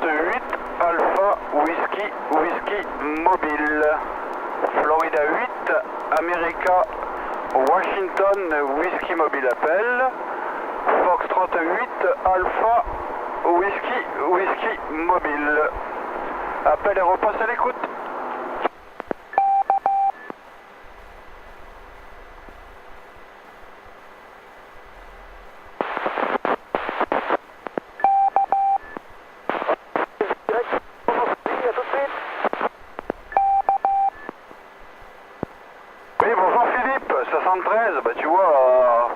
38 Alpha Whiskey Whiskey Mobile. Florida 8 America Washington Whiskey Mobile appel. Fox 38 Alpha Whiskey Whiskey Mobile. Appel et repasse à l'écoute. Oui, bonjour Philippe, 73, bah tu vois,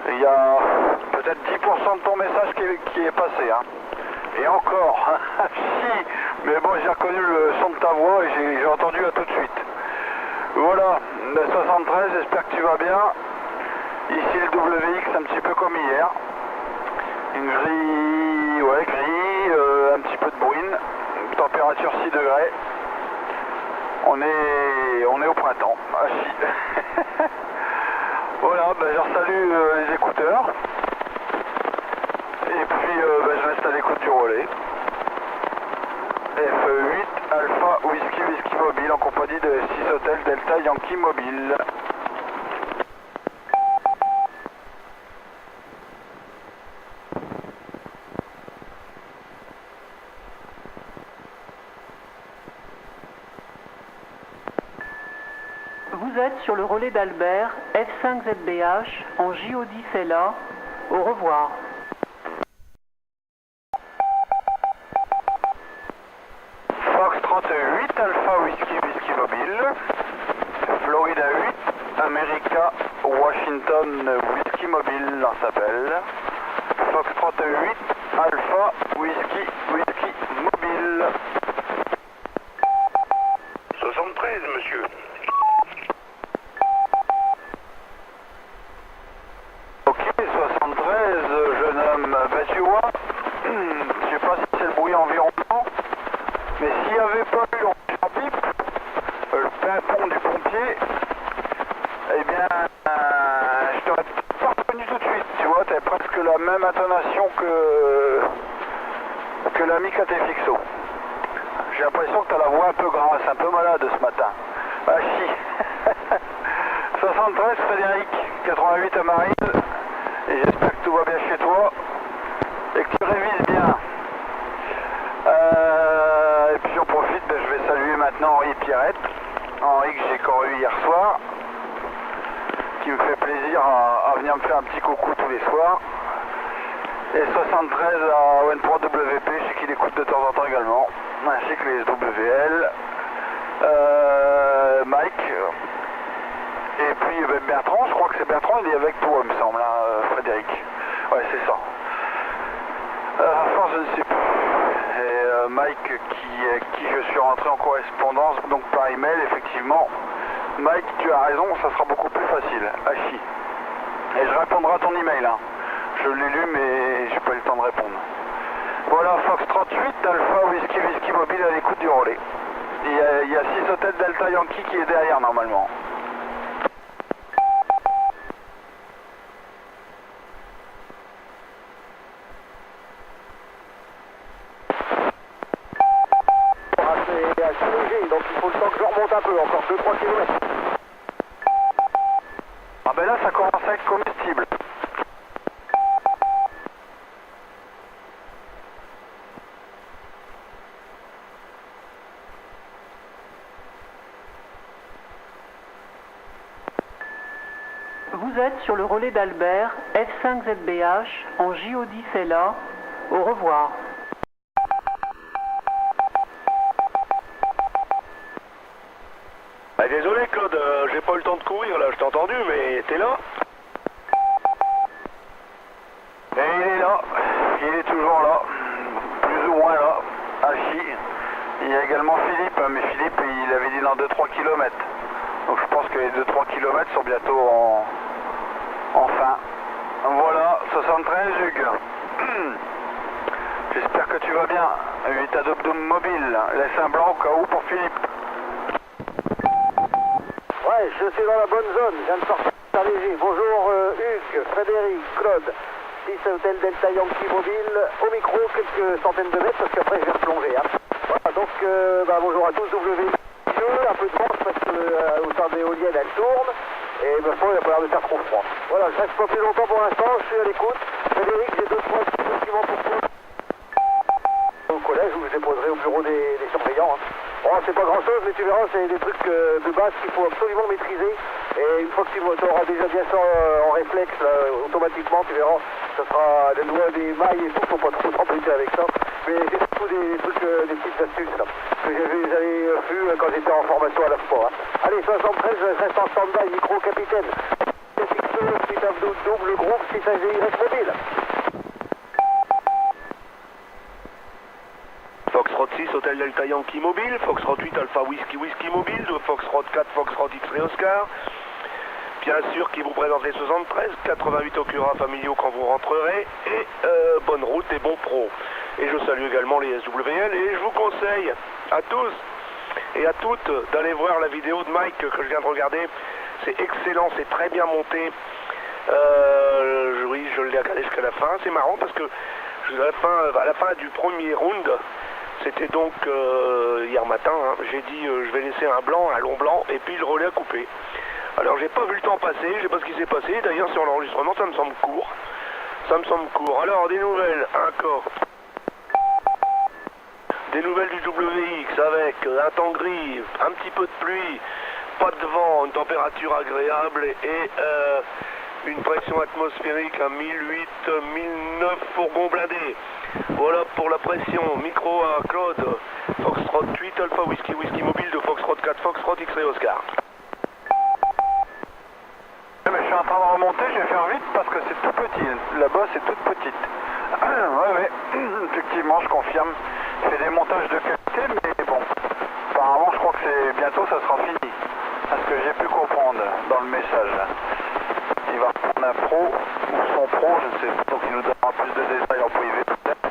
il y a peut-être 10% de ton message qui est passé, hein. Et encore, si, mais bon, j'ai reconnu le son de ta voix et j'ai entendu à tout de suite. Voilà, le 73, j'espère que tu vas bien. Ici le WX, un petit peu comme hier. Une grille, ouais, gris, un petit peu de bruine, température 6 degrés. On est au printemps, ah si. Voilà, ben, je salue les écouteurs. Et puis je reste à l'écoute du relais. F8 Alpha Whiskey Whiskey Mobile en compagnie de 6 Hotel Delta Yankee Mobile. Vous êtes sur le relais d'Albert, F5ZBH, en JO10 LA. Au revoir. Fox 38 Alpha Whiskey Whiskey Mobile. Florida 8 America Washington Whiskey Mobile on s'appelle. Fox 38 Alpha Whiskey Whiskey Mobile. 73, monsieur. Ok, 73, jeune homme, ben tu vois, je sais pas si c'est le bruit environnant, mais s'il n'y avait pas eu en pipe, le pimpon du pompier, eh bien, je t'aurais pas reconnu tout de suite, tu vois, t'avais presque la même intonation que l'ami Catefixo. J'ai l'impression que t'as la voix un peu grasse, un peu malade ce matin. Ah si. 73 Frédéric, 88 à Marine, et j'espère que tout va bien chez toi et que tu révises bien. Et puis j'en profite, ben, je vais saluer maintenant Henri et Pierrette. Henri que j'ai encore eu hier soir, qui me fait plaisir à venir me faire un petit coucou tous les soirs. Et 73 à ON3WP, je sais qu'il écoute de temps en temps également, ainsi que les WL. Mike. Et puis Bertrand, je crois que c'est Bertrand, il est avec toi, il me semble, hein, Frédéric. Ouais, c'est ça. Enfin, je ne sais plus. Et Mike, qui je suis rentré en correspondance, donc par email, effectivement. Mike, tu as raison, ça sera beaucoup plus facile. Hachi. Et je répondrai à ton email, hein. Je l'ai lu, mais j'ai pas eu le temps de répondre. Voilà, Fox 38, Alpha Whiskey Whiskey Mobile à l'écoute du relais. Il y a 6 hôtels Delta Yankee qui est derrière, normalement. C'est assez léger, donc il faut le temps que je remonte un peu, encore 2-3 km. Ah ben là, ça commence à être comestible. Vous êtes sur le relais d'Albert, F5ZBH, en JO10 LA. Au revoir. Bah, désolé Claude, j'ai pas eu le temps de courir là, je t'ai entendu, mais t'es là? Et il est là, il est toujours là, plus ou moins là, Hachi. Il y a également Philippe, mais Philippe il avait dit dans 2-3 km. Donc je pense que les 2-3 km sont bientôt en fin. Voilà, 73 Hugues. J'espère que tu vas bien. 8 à Dom mobile, laisse un blanc au cas où pour Philippe. Ouais, je suis dans la bonne zone, je viens de sortir léger. Bonjour Hugues, Frédéric, Claude. 6 Hôtel Delta Yankee Mobile, au micro, quelques centaines de mètres, parce qu'après je vais replonger. Hein. Voilà, donc bonjour à tous, WI, un peu de vent, parce que autant d'éoliennes elles tournent, et ma foi, il n'a pas l'air de faire trop froid. Voilà, je reste pas plus longtemps pour l'instant, je suis à l'écoute. Frédéric, j'ai 2-3 petits documents pour vous. Au collège, où je déposerai au bureau des surveillants. Hein. Bon, c'est pas grand chose, mais tu verras, c'est des trucs de base qu'il faut absolument maîtriser. Et une fois que tu auras déjà bien ça en réflexe, là, automatiquement, tu verras, ça sera les lois des mailles et tout, faut pas trop t'embêter avec ça. Mais c'est surtout des trucs, des petites astuces là, que j'avais vu quand j'étais en formation à la fois. Hein. Allez, 73, je reste en stand-by, micro capitaine. Suite à double groupe, 6 AGY mobile. Foxtrot 6, Hôtel Delta Yankee Mobile, Foxtrot 8, Alpha Whiskey Whiskey Mobile, de Foxtrot 4, Foxtrot X-Ray Oscar. Bien sûr, qui vous présente les 73, 88 Ocura familiaux quand vous rentrerez, et bonne route et bon pro. Et je salue également les SWL, et je vous conseille à tous et à toutes d'aller voir la vidéo de Mike que je viens de regarder. C'est excellent, c'est très bien monté. Oui, je l'ai regardé jusqu'à la fin. C'est marrant parce que à la fin du premier round, c'était donc hier matin, hein, j'ai dit je vais laisser un blanc, un long blanc, et puis le relais a coupé. Alors j'ai pas vu le temps passer, je sais pas ce qui s'est passé, d'ailleurs sur l'enregistrement ça me semble court. Ça me semble court. Alors des nouvelles, encore. Des nouvelles du WX avec un temps gris, un petit peu de pluie, pas de vent, une température agréable et une pression atmosphérique à 1008-1009 fourgons blindés. Voilà pour la pression. Micro à Claude, Foxtrot 8, Alpha Whiskey Whiskey Mobile de Foxtrot 4, Foxtrot X-Ray Oscar. Mais je suis en train de remonter, je vais faire vite parce que c'est tout petit. Là-bas, c'est toute petite. Ouais, effectivement, je confirme. Je fais des montages de qualité, mais bon. Apparemment, je crois que c'est bientôt, ça sera fini. Parce que j'ai pu comprendre dans le message. Il va prendre un pro ou son pro, je ne sais pas, donc il nous donnera plus de détails en privé peut-être.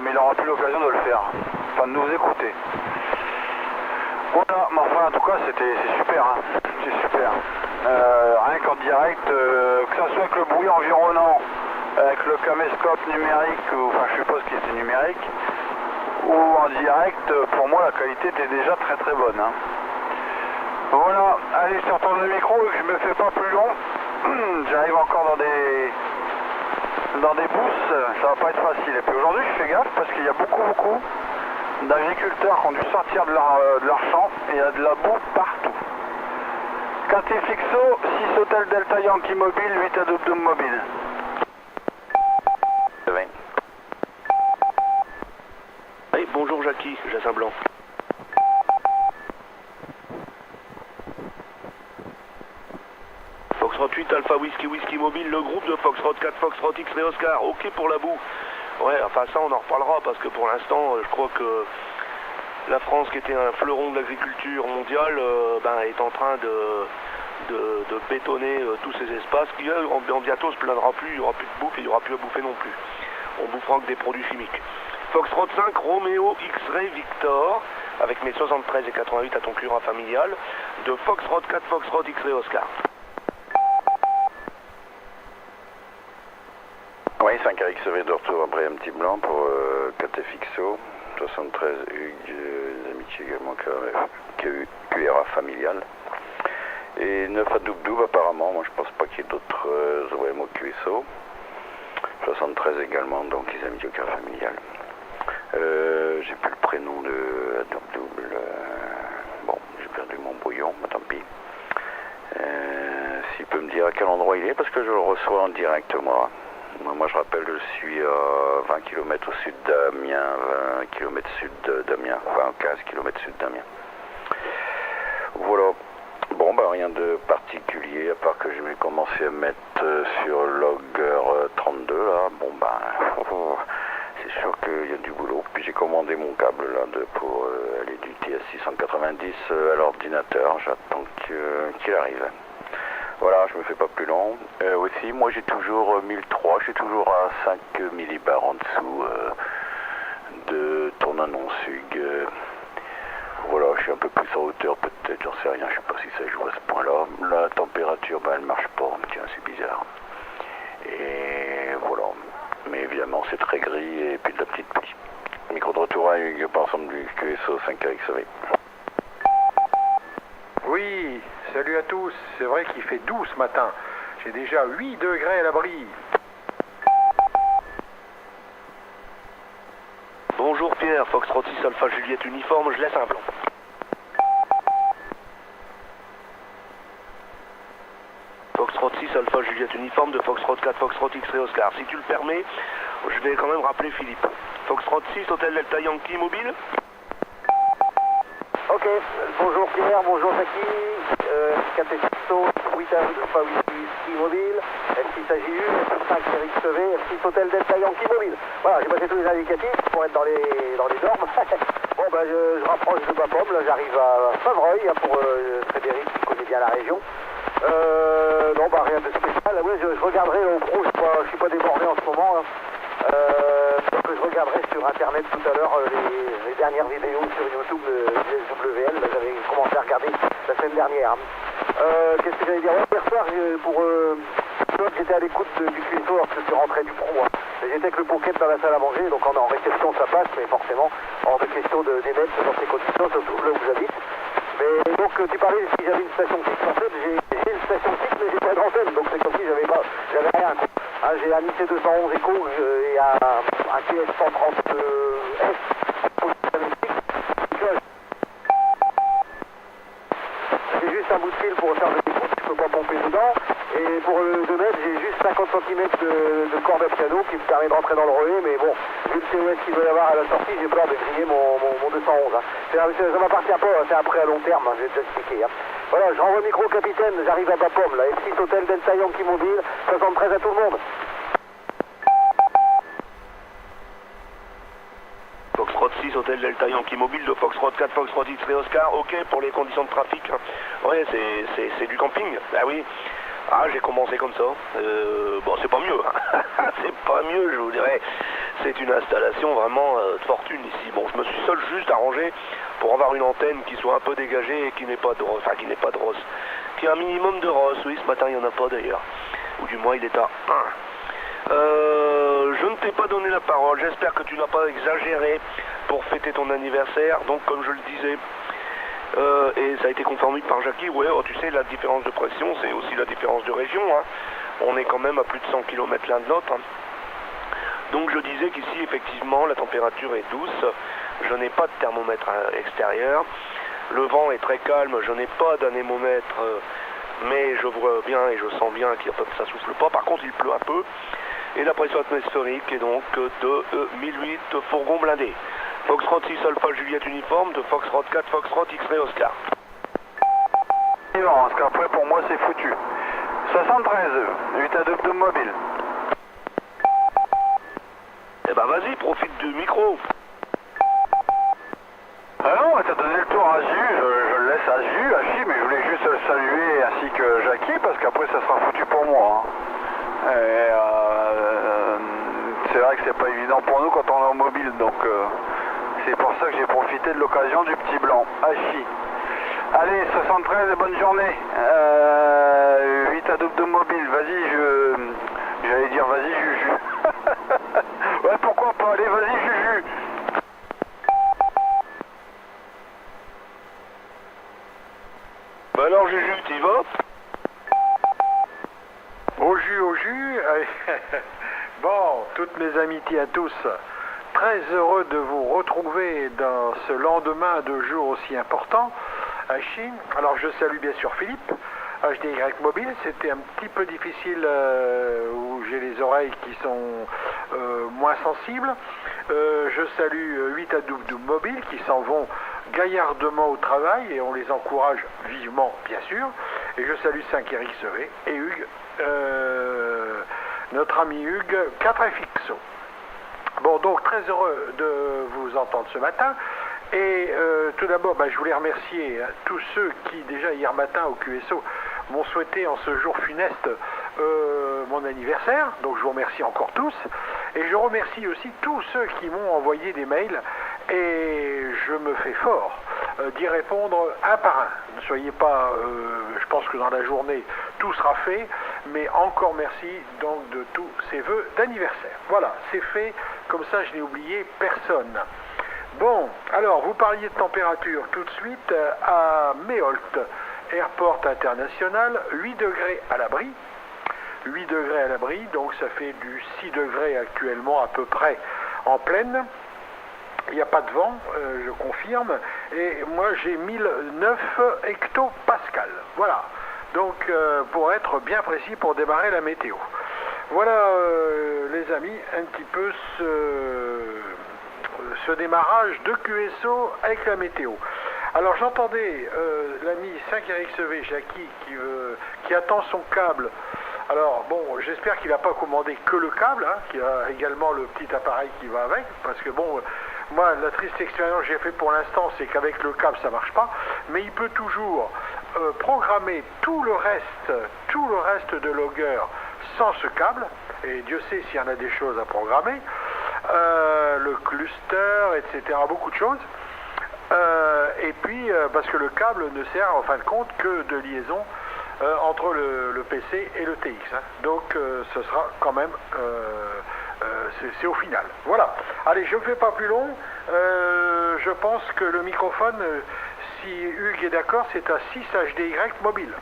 Mais il n'aura plus l'occasion de le faire. Enfin, de nous écouter. Voilà, mais enfin en tout cas c'est super, hein. C'est super. Rien qu'en direct, que ça soit avec le bruit environnant, avec le caméscope numérique, enfin je suppose qu'il était numérique, ou en direct, pour moi la qualité était déjà très très bonne. Hein. Voilà, allez je retourne le micro et que je me fais pas plus long. J'arrive encore dans des bousses, ça va pas être facile. Et puis aujourd'hui je fais gaffe parce qu'il y a beaucoup d'agriculteurs qui ont dû sortir de leur champ et il y a de la boue partout. KT Fixo, 6 Hôtel Delta Yankee Mobile, 8 à Double Mobile. 20. Oui, bonjour Jackie, Jassin Blanc. Foxtrot 8, Alpha Whiskey Whiskey Mobile, le groupe de Foxtrot 4, Foxtrot X-Ray Oscar, ok pour la boue. Ouais, enfin ça on en reparlera parce que pour l'instant je crois que la France qui était un fleuron de l'agriculture mondiale est en train de bétonner tous ces espaces qui bientôt se plaindra plus, il n'y aura plus de bouffe et il n'y aura plus à bouffer non plus. On bouffera que des produits chimiques. Foxtrot 5, Romeo X-Ray Victor avec mes 73 et 88 à ton curin familial de Foxtrot 4, Foxtrot X-Ray Oscar. Oui, 5RXV de retour après un petit blanc pour KT Fixo, 73 Hugues, des amitiés également QRA familial. Et 9 à Double apparemment, moi je pense pas qu'il y ait d'autres OMO QSO. 73 également, donc les amitiés QRA familial. J'ai plus le prénom de Double. Bon, j'ai perdu mon brouillon, mais tant pis. S'il peut me dire à quel endroit il est, parce que je le reçois en direct moi. Moi je rappelle, je suis à 20 km au sud d'Amiens, 20 km sud d'Amiens, enfin 15 km sud d'Amiens. Voilà. Bon rien de particulier, à part que je vais commencer à mettre sur Logger 32 là. C'est sûr qu'il y a du boulot. Puis j'ai commandé mon câble là pour aller du TS690 à l'ordinateur. J'attends qu'il arrive. Voilà, je me fais pas plus long. Aussi, moi j'ai toujours 1003, je suis toujours à 5 millibars en dessous de tourne-annonce Hugues. Voilà, je suis un peu plus en hauteur peut-être, j'en sais rien, je sais pas si ça joue à ce point-là. La température, elle marche pas, tiens, c'est bizarre. c'est très gris et puis de la petite pluie. Micro de retour à Hugues par ensemble du QSO 5RXV. Oui, salut à tous. C'est vrai qu'il fait doux ce matin. J'ai déjà 8 degrés à l'abri. Bonjour Pierre, Foxtrot 6 Alpha Juliette uniforme, je laisse un blanc. Foxtrot 6 Alpha Juliette uniforme de Foxtrot 4 Foxtrot X-Ray Oscar. Si tu le permets, je vais quand même rappeler Philippe. Foxtrot 6 Hôtel Delta Yankee mobile. Ok, bonjour Pierre, bonjour Jackie, KT6 8 Alpha Whisky mobile, F6 AJU, F5 RXV, F6 Hôtel Delta Yankee mobile. Voilà, j'ai passé tous les indicatifs pour être dans les normes. Bon ben je rapproche de Bapaume, là j'arrive à Favreuil pour Frédéric qui connaît bien la région. Non bah rien de spécial, oui je regarderai au pro, je suis pas débordé en ce moment. Hein. Donc je regarderai sur internet tout à l'heure les dernières vidéos sur YouTube de SWL, j'avais commencé à regarder la semaine dernière. Qu'est-ce que j'allais dire? Hier soir, j'étais à l'écoute du QSO lorsque je suis rentré du pro. Hein. J'étais avec le pocket dans la salle à manger, donc en réception ça passe, mais forcément hors de question d'émettre dans ces conditions, surtout là où j'habite. Mais donc tu parlais si j'avais une station fixe, en fait j'ai une station fixe mais j'ai pas d'antenne, donc c'est comme si j'avais rien. Hein, j'ai un IC211 Echo et un TS130S. J'ai juste un bout de fil pour faire de l'écoute, je peux pas pomper dedans. Et pour le 2 mètres, j'ai juste 50 cm de corde à piano qui me permet de rentrer dans le relais. Mais bon, vu le COS qu'il doit y avoir à la sortie, j'ai peur de griller mon 211. Hein. Ça m'appartient pas, c'est un prêt à long terme, hein, j'ai déjà expliqué. Hein. Voilà, je renvoie le micro au capitaine, j'arrive à Bapaume, là, F6 Hôtel Delta Yankee mobile, 73 à tout le monde. Foxtrot 6 Hôtel Delta Yankee mobile de Foxtrot 4 Foxtrot X-Ray Oscar, ok pour les conditions de trafic. Ouais, c'est du camping, bah oui. Ah, j'ai commencé comme ça. Bon, c'est pas mieux. C'est pas mieux, je vous dirais. C'est une installation vraiment de fortune ici. Bon, je me suis seul juste arrangé pour avoir une antenne qui soit un peu dégagée et qui n'ait pas de rose. Enfin, qui n'ait pas de rose. Qui a un minimum de rose. Oui, ce matin, il n'y en a pas d'ailleurs. Ou du moins, il est à 1. Je ne t'ai pas donné la parole. J'espère que tu n'as pas exagéré pour fêter ton anniversaire. Donc, comme je le disais... et ça a été confirmé par Jackie, ouais, oh, tu sais, la différence de pression, c'est aussi la différence de région, hein. On est quand même à plus de 100 km l'un de l'autre. Hein. Donc je disais qu'ici, effectivement, la température est douce, je n'ai pas de thermomètre extérieur, le vent est très calme, je n'ai pas d'anémomètre, mais je vois bien et je sens bien que ça souffle pas, par contre il pleut un peu, et la pression atmosphérique est donc de 1008 fourgons blindés. Foxtrot 6 Alpha Juliette uniforme de Foxtrot 4 Foxtrot X-Ray Oscar. Parce qu'après pour moi c'est foutu. 73, 8 adeptes mobile. Eh ben vas-y, profite du micro. Ah non, t'as donné le tour à Ju, je le laisse à Ju, à Chi, mais je voulais juste le saluer ainsi que Jackie, parce qu'après ça sera foutu pour moi. Hein. Et c'est vrai que c'est pas évident pour nous quand on est en mobile, donc c'est pour ça que j'ai profité de l'occasion du petit blanc. À Chi. Allez, 73 et bonne journée. 8 adeptes mobile, vas-y, j'allais dire vas-y Juju. Ouais, pourquoi pas, allez, vas-y Juju. Bah alors Juju, t'y vas? Au jus. Bon, toutes mes amitiés à tous. Très heureux de vous retrouver dans ce lendemain de jour aussi important à Chine. Alors je salue bien sûr Philippe, HDY Mobile. C'était un petit peu difficile où j'ai les oreilles qui sont moins sensibles. Je salue 8 adeptes Mobile qui s'en vont gaillardement au travail et on les encourage vivement bien sûr. Et je salue 5RXV et Hugues, notre ami Hugues 4FXO. Bon, donc très heureux de vous entendre ce matin. Et tout d'abord, je voulais remercier tous ceux qui, déjà hier matin au QSO, m'ont souhaité en ce jour funeste mon anniversaire. Donc je vous remercie encore tous. Et je remercie aussi tous ceux qui m'ont envoyé des mails. Et je me fais fort d'y répondre un par un. Ne soyez pas, je pense que dans la journée, tout sera fait. mais encore merci donc de tous ces vœux d'anniversaire. Voilà, c'est fait, comme ça je n'ai oublié personne. Bon, alors vous parliez de température tout de suite à Méholt, Airport International, 8 degrés à l'abri. 8 degrés à l'abri, donc ça fait du 6 degrés actuellement à peu près en pleine. Il n'y a pas de vent, je confirme, et moi j'ai 1009 hectopascales. Voilà, donc pour être bien précis pour démarrer la météo. Voilà les amis, un petit peu ce démarrage de QSO avec la météo. Alors j'entendais l'ami 5RXV Jackie qui attend son câble. Alors bon, j'espère qu'il n'a pas commandé que le câble, hein, qu'il a également le petit appareil qui va avec, parce que bon, moi la triste expérience que j'ai fait pour l'instant, c'est qu'avec le câble ça marche pas, mais il peut toujours programmer tout le reste de Logger sans ce câble, et Dieu sait s'il y en a des choses à programmer, le cluster, etc., beaucoup de choses. Et puis, parce que le câble ne sert en fin de compte que de liaison entre le PC et le TX. Hein. Donc, ce sera quand même, c'est au final. Voilà. Allez, je ne fais pas plus long. Je pense que le microphone, si Hugues est d'accord, c'est à 6 HDY mobile.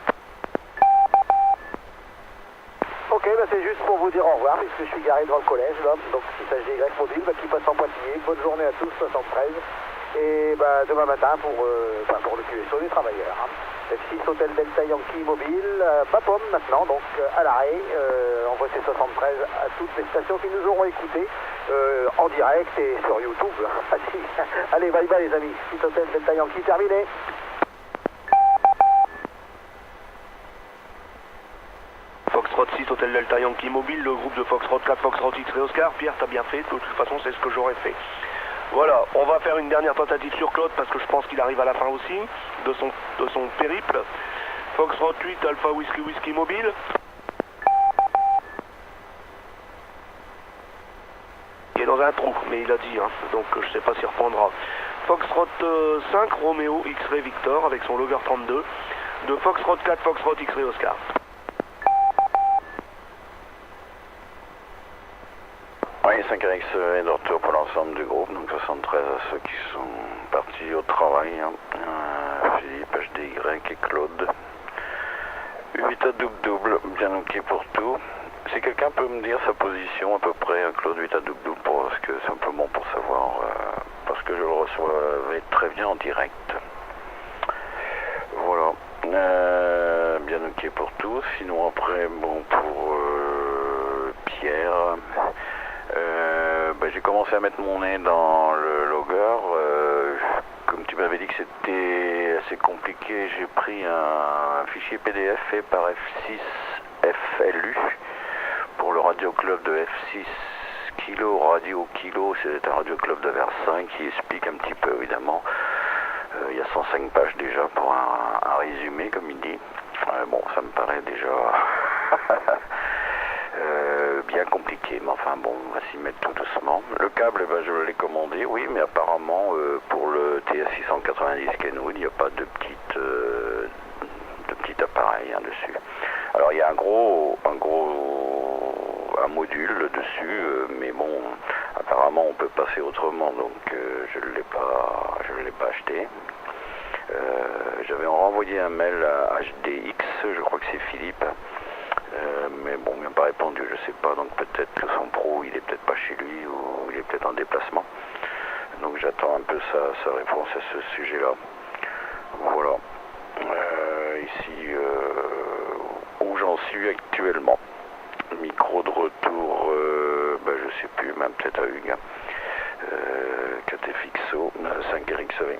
Ok, bah c'est juste pour vous dire au revoir, puisque je suis garé devant le collège, là. Donc 6 HDY mobile, qui passe en Poitiers. Bonne journée à tous, 73. Et bah, demain matin pour le QSO des travailleurs. Hein. F6 Hôtel Delta Yankee mobile, Bapom maintenant, donc à l'arrêt. Envoie ces 73 à toutes les stations qui nous auront écoutés en direct et sur YouTube. Allez, bye bye les amis. 6 Hôtel Delta Yankee terminé. Foxtrot 6, Hôtel Delta Yankee mobile, le groupe de Foxtrot 4, Foxtrot X-Ray Oscar. Pierre, t'as bien fait, de toute façon c'est ce que j'aurais fait. Voilà, on va faire une dernière tentative sur Claude parce que je pense qu'il arrive à la fin aussi de son périple. Foxtrot 8, Alpha Whiskey mobile. Il est dans un trou, mais il a dit, hein, donc je sais pas s'il reprendra. Foxtrot 5, Romeo X-Ray Victor avec son Logger 32. De Foxtrot 4, Foxtrot X-Ray Oscar. Oui, 5RX est de retour pour l'ensemble du groupe, donc 73 à ceux qui sont partis au travail, hein. Philippe, HDY et Claude. 8 à double, bien ok pour tout. Si quelqu'un peut me dire sa position à peu près, Claude 8 à double, parce que simplement pour savoir, parce que je le recevais très bien en direct. Voilà, bien ok pour tout. Sinon après, bon, pour Pierre... j'ai commencé à mettre mon nez dans le Logger. Comme tu m'avais dit que c'était assez compliqué, j'ai pris un fichier PDF fait par F6 FLU pour le Radio Club de F6 Kilo Radio Kilo. C'est un Radio Club de Versailles qui explique un petit peu évidemment. Il y a 105 pages déjà pour un résumé comme il dit. Bon, ça me paraît déjà... bien compliqué, mais enfin bon, on va s'y mettre tout doucement. Le câble, je l'ai commandé, oui, mais apparemment pour le TS690 Kenwood, il n'y a pas de petit appareil dessus. Alors il y a un module dessus, mais bon, apparemment on peut passer autrement, donc je ne l'ai pas acheté. J'avais renvoyé un mail à HDX, je crois que c'est Philippe. Mais bon, il m'a pas répondu, je sais pas, donc peut-être que son pro, il est peut-être pas chez lui ou il est peut-être en déplacement. Donc j'attends un peu sa réponse à ce sujet-là. Voilà. Ici, où j'en suis actuellement. Micro de retour, je sais plus, même peut-être à Hugues. KTFXO, 5RXV.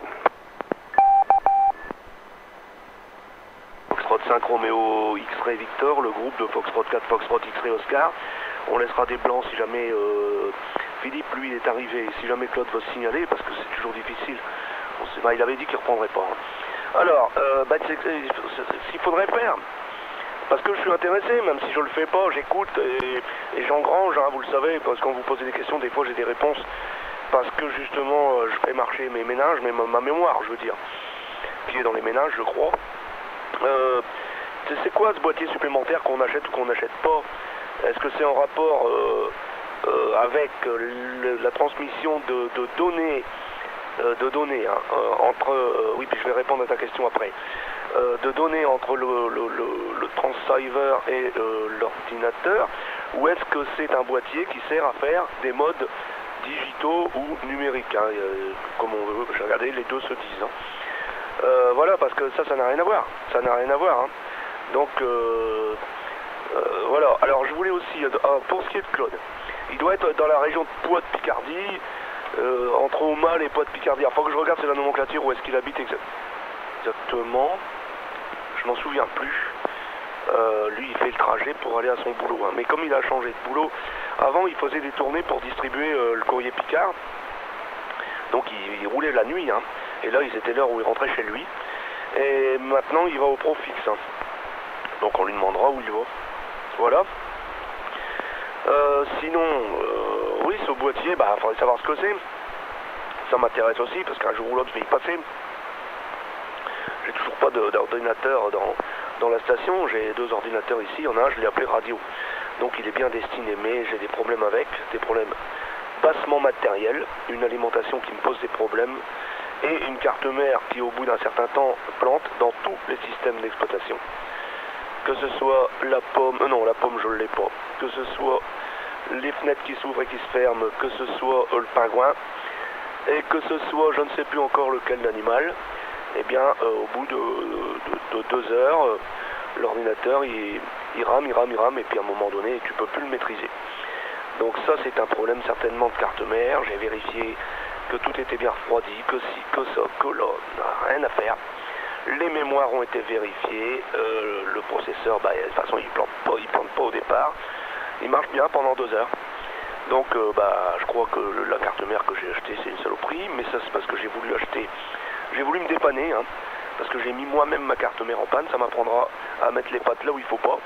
Foxtrot 5 Romeo X-Ray Victor, le groupe de Foxtrot 4 Foxtrot X-Ray Oscar. On laissera des blancs si jamais Philippe, lui, il est arrivé. Si jamais Claude veut se signaler, parce que c'est toujours difficile. Il avait dit qu'il ne reprendrait pas. Alors, s'il faudrait faire, parce que je suis intéressé, même si je ne le fais pas, j'écoute et j'engrange, hein, vous le savez, parce que quand vous posez des questions, des fois j'ai des réponses, parce que justement, je fais marcher mes ménages, mais ma mémoire, je veux dire, qui est dans les ménages, je crois. c'est quoi ce boîtier supplémentaire qu'on achète ou qu'on n'achète pas? Est-ce que c'est en rapport avec la transmission de données entre... oui, puis je vais répondre à ta question après. De données entre le transceiver et l'ordinateur, ou est-ce que c'est un boîtier qui sert à faire des modes digitaux ou numériques, hein, comme on veut, j'ai regardé, les deux se disent. Hein. Voilà, parce que ça n'a rien à voir. Ça n'a rien à voir. Hein. Donc, voilà. Alors, je voulais aussi, pour ce qui est de Claude, il doit être dans la région de Poix-de-Picardie, entre Aumale et Poix-de-Picardie. Il faut que je regarde, c'est la nomenclature, où est-ce qu'il habite exactement. Je m'en souviens plus. Lui, il fait le trajet pour aller à son boulot. Hein. Mais comme il a changé de boulot, avant, il faisait des tournées pour distribuer le courrier Picard. Donc, il roulait la nuit. Hein. Et là, c'était l'heure où il rentrait chez lui. Et maintenant, il va au Profix. Hein. Donc, on lui demandera où il va. Voilà. Sinon, oui, ce boîtier, il faudrait savoir ce que c'est. Ça m'intéresse aussi, parce qu'un jour ou l'autre, je vais y passer. J'ai toujours pas d'ordinateur dans la station. J'ai 2 ordinateurs ici. Il y en a un, je l'ai appelé radio. Donc il est bien destiné, mais j'ai des problèmes avec, des problèmes bassement matériels, une alimentation qui me pose des problèmes, et une carte mère qui, au bout d'un certain temps, plante dans tous les systèmes d'exploitation. Que ce soit la pomme, non, la pomme je ne l'ai pas, que ce soit les fenêtres qui s'ouvrent et qui se ferment, que ce soit le pingouin, et que ce soit, je ne sais plus encore lequel d'animal, eh bien, au bout de 2 heures, l'ordinateur, il rame, et puis à un moment donné, tu peux plus le maîtriser. Donc ça, c'est un problème certainement de carte mère. J'ai vérifié que tout était bien refroidi, que si, que ça, que là, rien à faire. Les mémoires ont été vérifiées, le processeur, de toute façon, il plante pas au départ. Il marche bien pendant 2 heures. Donc, je crois que la carte mère que j'ai achetée, c'est une saloperie, mais ça, c'est parce que j'ai voulu me dépanner, hein, parce que j'ai mis moi-même ma carte mère en panne. Ça m'apprendra à mettre les pattes là où il faut pas.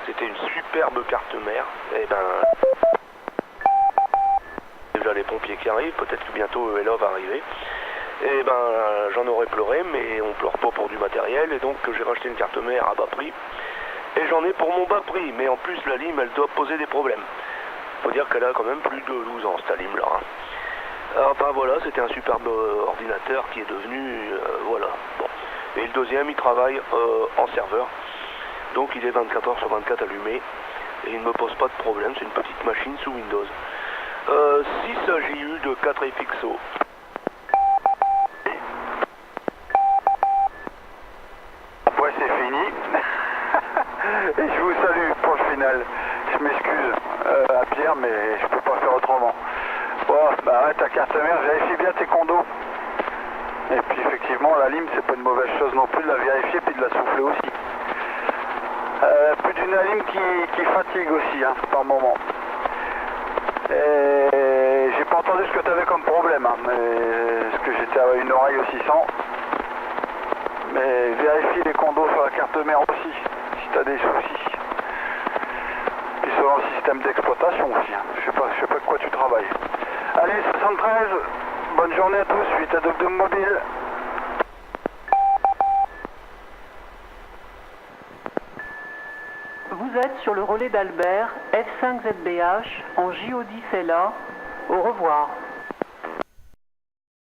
C'était une superbe carte mère. Et déjà les pompiers qui arrivent, peut-être que bientôt ELA va arriver. Et j'en aurais pleuré, mais on pleure pas pour du matériel, et donc j'ai racheté une carte mère à bas prix. Et j'en ai pour mon bas prix, mais en plus la lime, elle doit poser des problèmes. Faut dire qu'elle a quand même plus de 12 ans, cette lime là. Hein. Alors voilà, c'était un superbe ordinateur qui est devenu, voilà. Bon. Et le deuxième, il travaille en serveur. Donc il est 24 heures sur 24 allumé. Et il ne me pose pas de problème, c'est une petite machine sous Windows. 6 AJU de 4 FXO. Ouais, c'est fini. Et je vous salue pour le final. Je m'excuse à Pierre, mais je peux pas faire autrement. Bon, arrête ta carte mère, vérifie bien tes condos. Et puis effectivement, la lime, c'est pas une mauvaise chose non plus de la vérifier puis de la souffler aussi. Plus d'une lime qui fatigue aussi, hein, par moment. Et j'ai pas entendu ce que tu avais comme problème, hein, parce que j'étais à une oreille aussi sans. Mais vérifie les condos sur la carte mère aussi, si tu as des soucis. Puis selon le système d'exploitation aussi, hein. Je sais pas avec quoi tu travailles. Allez, 73, bonne journée à tous, suite à Dum Mobile. Vous êtes sur le relais d'Albert, F5ZBH, en JO10LA. Au revoir.